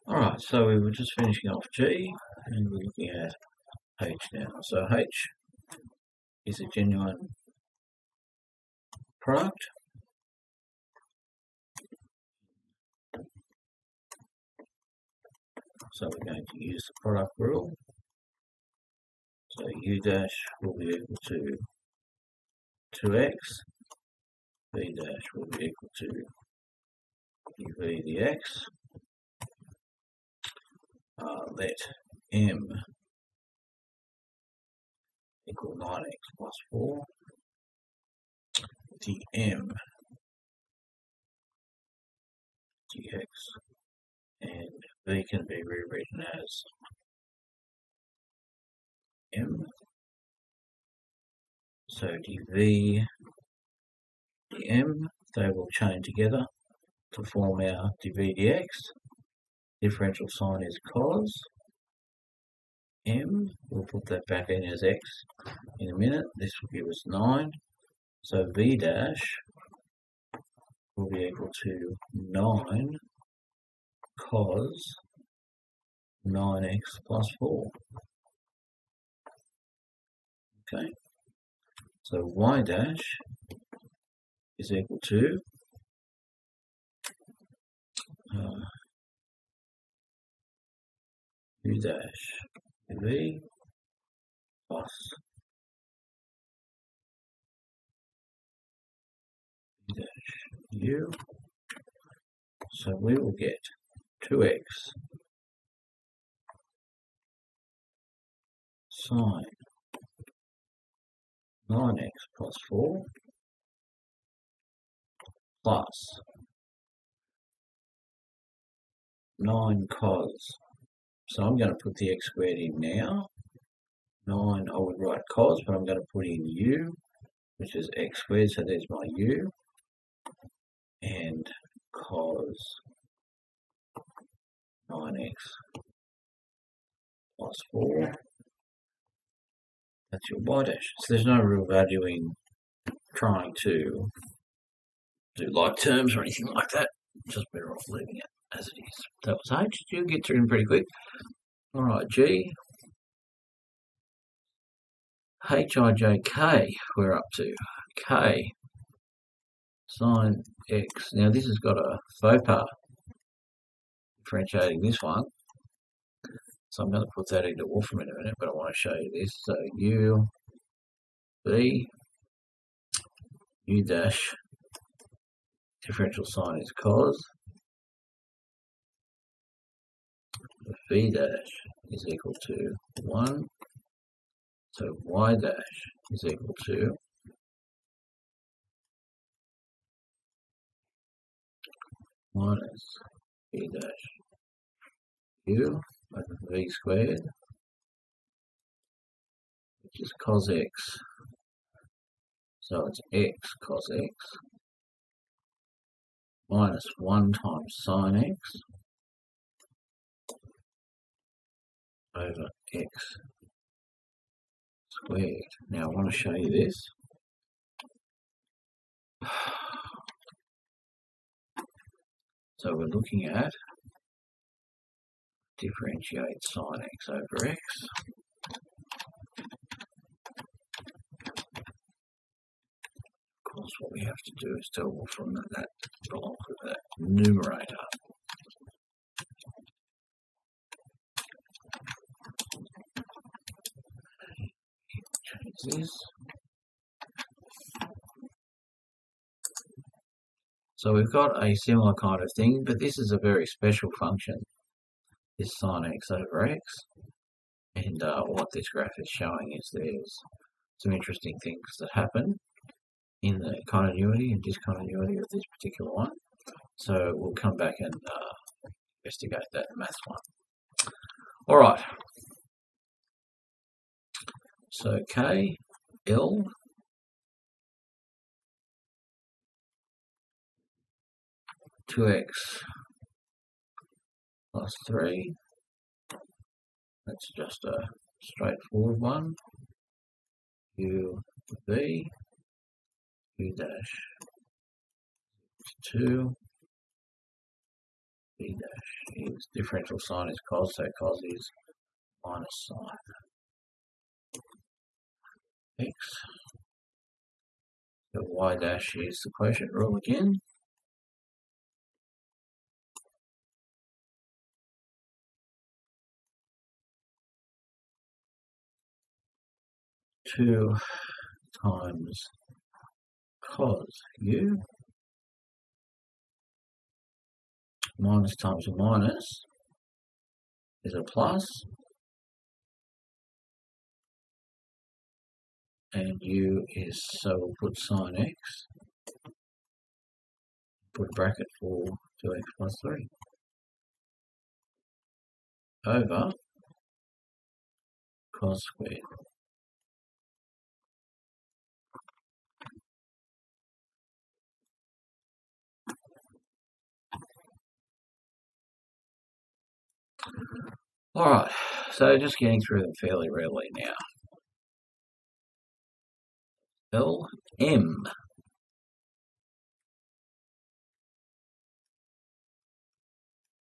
Alright, so we were just finishing off G and we're looking at H now. So H is a genuine product. So we're going to use the product rule. So U dash will be equal to 2x, V dash will be equal to dV dx. Let M equal 9x plus 4. dm dx, and V can be rewritten as M. So dV dm, they will chain together to form our dV dx. Differential sign is cos. M, we'll put that back in as x in a minute. This will give us 9. So V dash will be equal to 9 cos 9x plus 4. Okay, so Y dash is equal to U dash V plus V dash U. So we will get 2x sine 9x plus 4 plus 9 cos. So I'm going to put the x squared in now. 9, I would write cos, but I'm going to put in u, which is x squared, so there's my u. And cos 9x plus 4. That's your y dash. So there's no real value in trying to do like terms or anything like that. Just better off leaving it as it is. That was H. You'll get through them pretty quick. Alright, G. H, I, J, K, we're up to. K, sine x. Now this has got a faux pas differentiating this one. So I'm going to put that into Wolfram in a minute, but I want to show you this. So U, V, U dash, differential sign is cos. V dash is equal to 1. So Y dash is equal to minus V dash U over V squared, which is cos x. So it's x cos x minus 1 times sine x over x squared. Now I want to show you this. So we're looking at differentiate sine x over x. Of course, what we have to do is tell Wolfram that that belongs with that numerator. Change this. So we've got a similar kind of thing, but this is a very special function, this sine x over x. And what this graph is showing is there's some interesting things that happen in the continuity and discontinuity of this particular one. So we'll come back and investigate that in maths one. Alright. So K, L, two x plus 3. That's just a straightforward one. U, V, U dash 2, d dash is differential sign is cos, so cos is minus sine x. So y dash is the quotient rule again. Two times cos u minus times a minus is a plus, and u is, so we'll put sine x, put a bracket for 2x plus 3 over cos squared. Alright, so just getting through them fairly readily now. Lm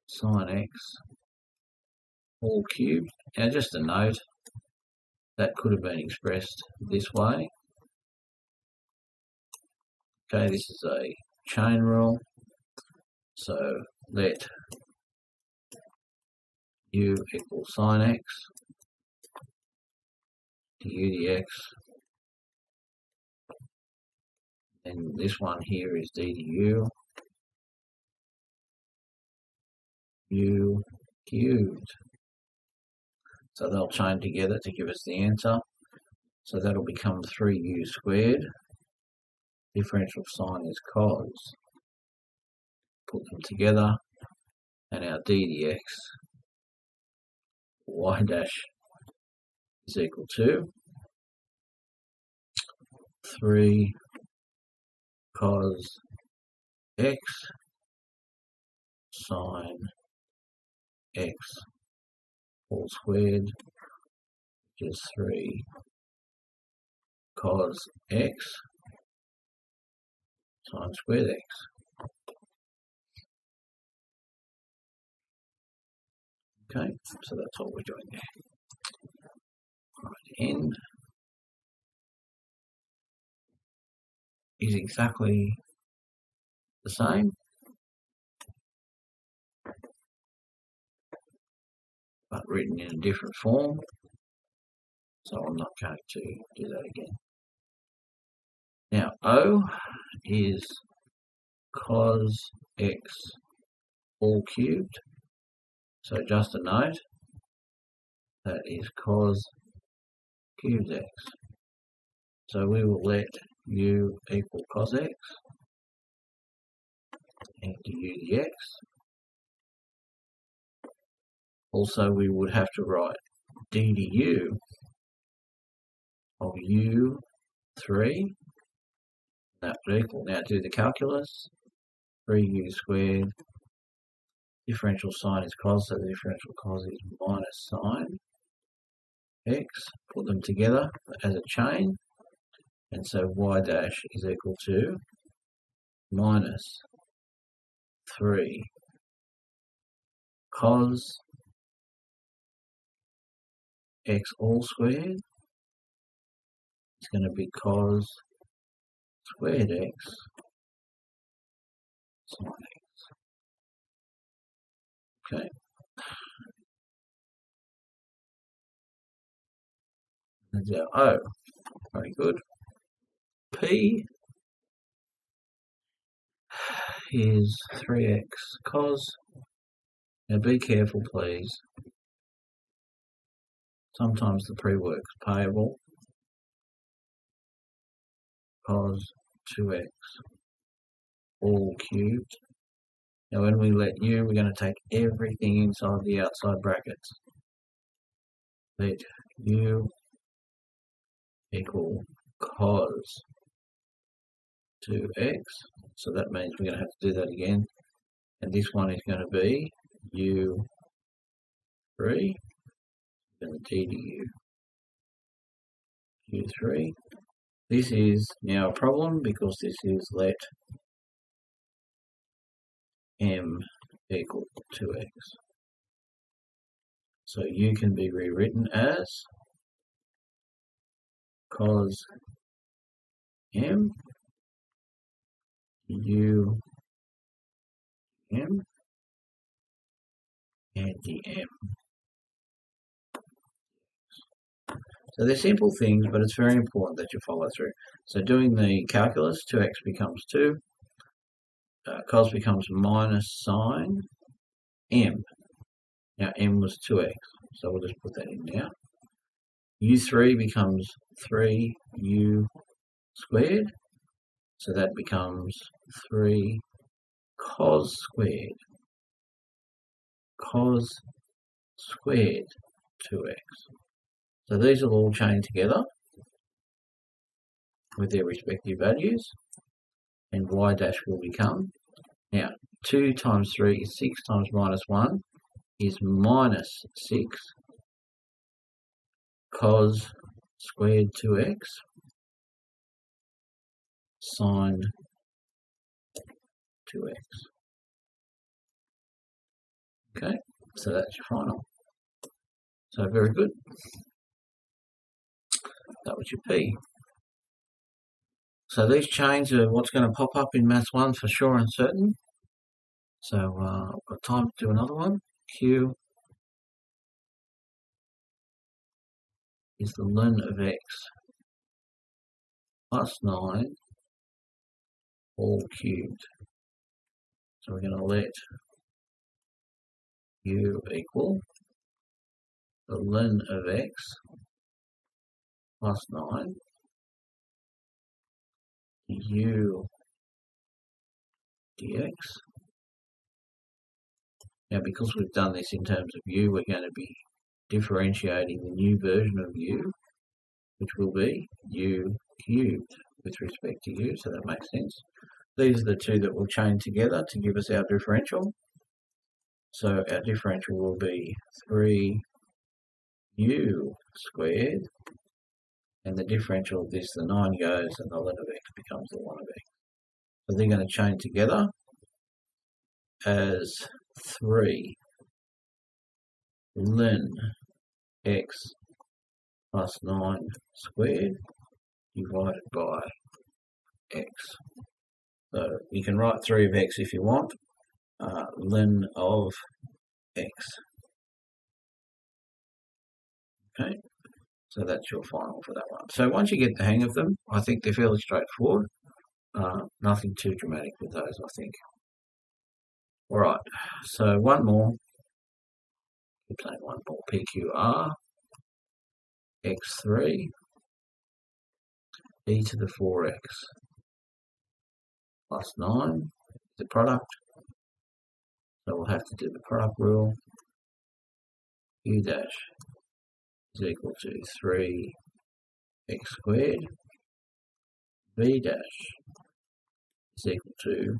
sine x all cubed. Now just a note, that could have been expressed this way. Okay, this is a chain rule, so let u equal sine x du dx, and this one here is d du, u cubed. So they'll chain together to give us the answer. So that'll become 3u squared. Differential sign is cos. Put them together, and our d dx y dash is equal to 3 cos x sine x all squared, which is 3 cos x sine squared x. Okay, so that's all we're doing there. Right, end is exactly the same, but written in a different form, so I'm not going to do that again. Now, O is cos x all cubed, so just a note, that is cos cubed x. So we will let u equal cos x and du dx. Also, we would have to write d du of u3. That would equal, now do the calculus, 3u squared, differential sign is cos, so the differential cos is minus sine x. Put them together as a chain, and so y dash is equal to minus 3 cos x all squared. It's going to be cos squared x sine x. Okay. That's our O. Very good. P is 3x cos. Now be careful, please. Sometimes the pre-work's payable. Cos 2x all cubed. Now when we let u, we're going to take everything inside the outside brackets. Let u equal cos 2x. So that means we're going to have to do that again. And this one is going to be u3, and the d du u3. This is now a problem because this is let m equal 2x. So u can be rewritten as cos m u m and dm. So they're simple things, but it's very important that you follow through. So doing the calculus, 2x becomes 2, cos becomes minus sine m. Now m was 2x, so we'll just put that in now. u3 becomes 3u squared, so that becomes 3 cos squared. Cos squared 2x. So these will all chain together with their respective values, and y dash will become, now 2 times 3 is 6 times minus 1 is minus 6 cos squared 2x sine 2x. Okay, so that's your final. So very good. That was your P. So these chains are what's going to pop up in Maths 1 for sure and certain. So I've got time to do another one. Q is the ln of x plus 9 all cubed. So we're going to let u equal the ln of x plus 9 u dx. Now because we've done this in terms of u, we're going to be differentiating the new version of u, which will be u cubed with respect to u, so that makes sense. These are the two that will chain together to give us our differential. So our differential will be 3u squared, and the differential of this, the 9 goes, and the ln of x becomes the 1 of x. So they're going to chain together as 3 ln x plus 9 squared divided by x. So you can write 3 of x if you want, ln of x. Okay, so that's your final for that one. So once you get the hang of them, I think they're fairly straightforward. Nothing too dramatic with those, I think. Alright, so one more. Keep saying one more. PQR x3 e to the 4x plus 9, the product. So we'll have to do the product rule. U dash is equal to 3x squared. V dash is equal to,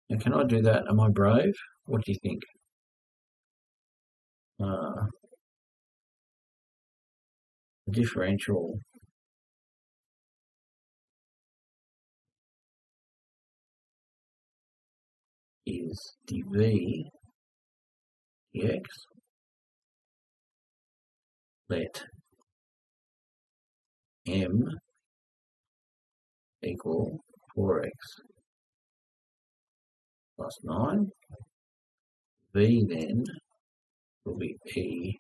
now can I do that? Am I brave? What do you think? The differential is dv dx. Let m equal 4x plus 9. V then will be e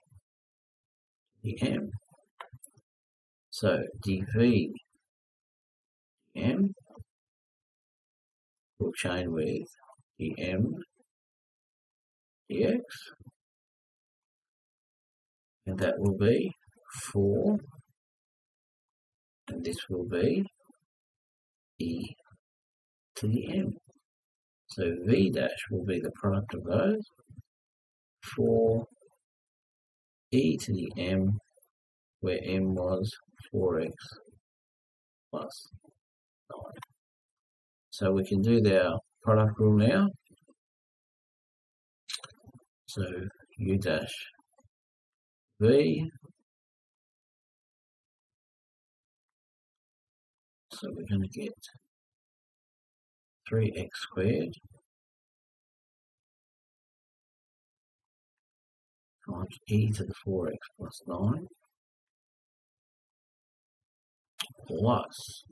dm. So dv dm will chain with dm dx, and that will be 4, and this will be e to the m. So v dash will be the product of those, 4 e to the m, where m was 4x plus 9. So we can do our product rule now. So u dash v, so we're going to get 3x squared times e to the 4x plus 9 plus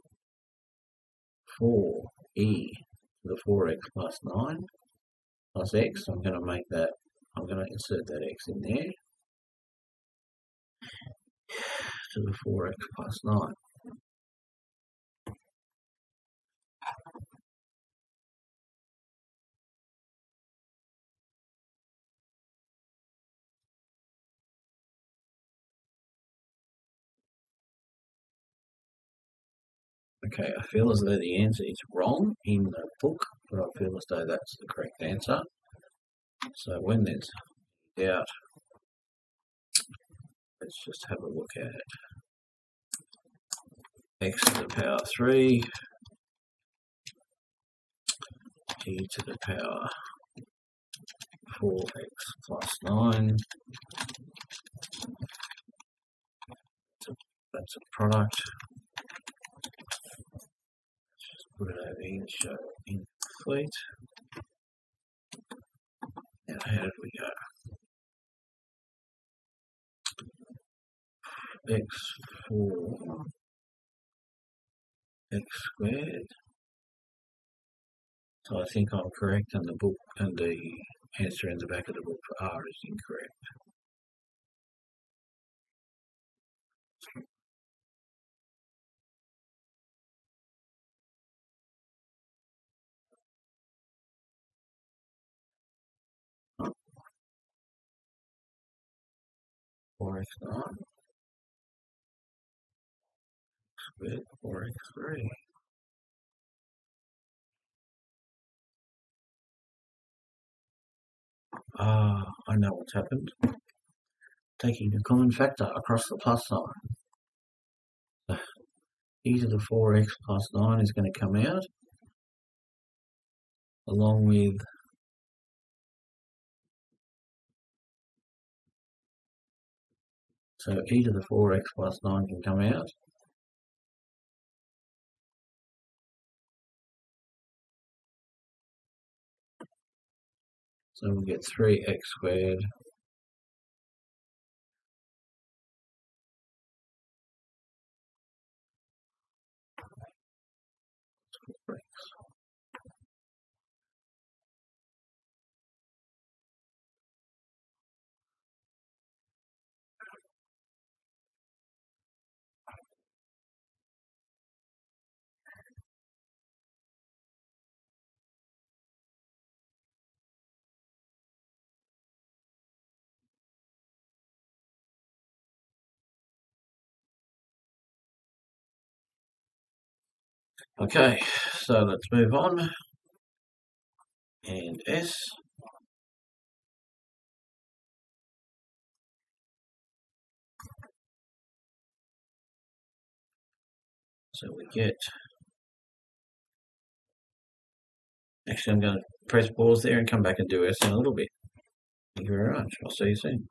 4e to the 4x plus 9 plus x. I'm going to make that, I'm going to insert that x in there, to the 4x plus 9. Okay, I feel as though the answer is wrong in the book, but I feel as though that's the correct answer. So when there's doubt, let's just have a look at x to the power 3, e to the power 4x plus 9. That's a product. Let's just put it over here to show incomplete. Now, how did we go? x4 x squared. So I think I'm correct, and the book and the answer in the back of the book for R is incorrect. Four x 9 squared 4x3. I know what's happened. Taking a common factor across the plus sign. So e to the 4x plus 9 is going to come out, along with so e to the 4x plus 9 can come out. So we'll get 3x squared Okay, so let's move on. And S. So we get, actually I'm going to press pause there and come back and do S in a little bit. Thank you very much. I'll see you soon.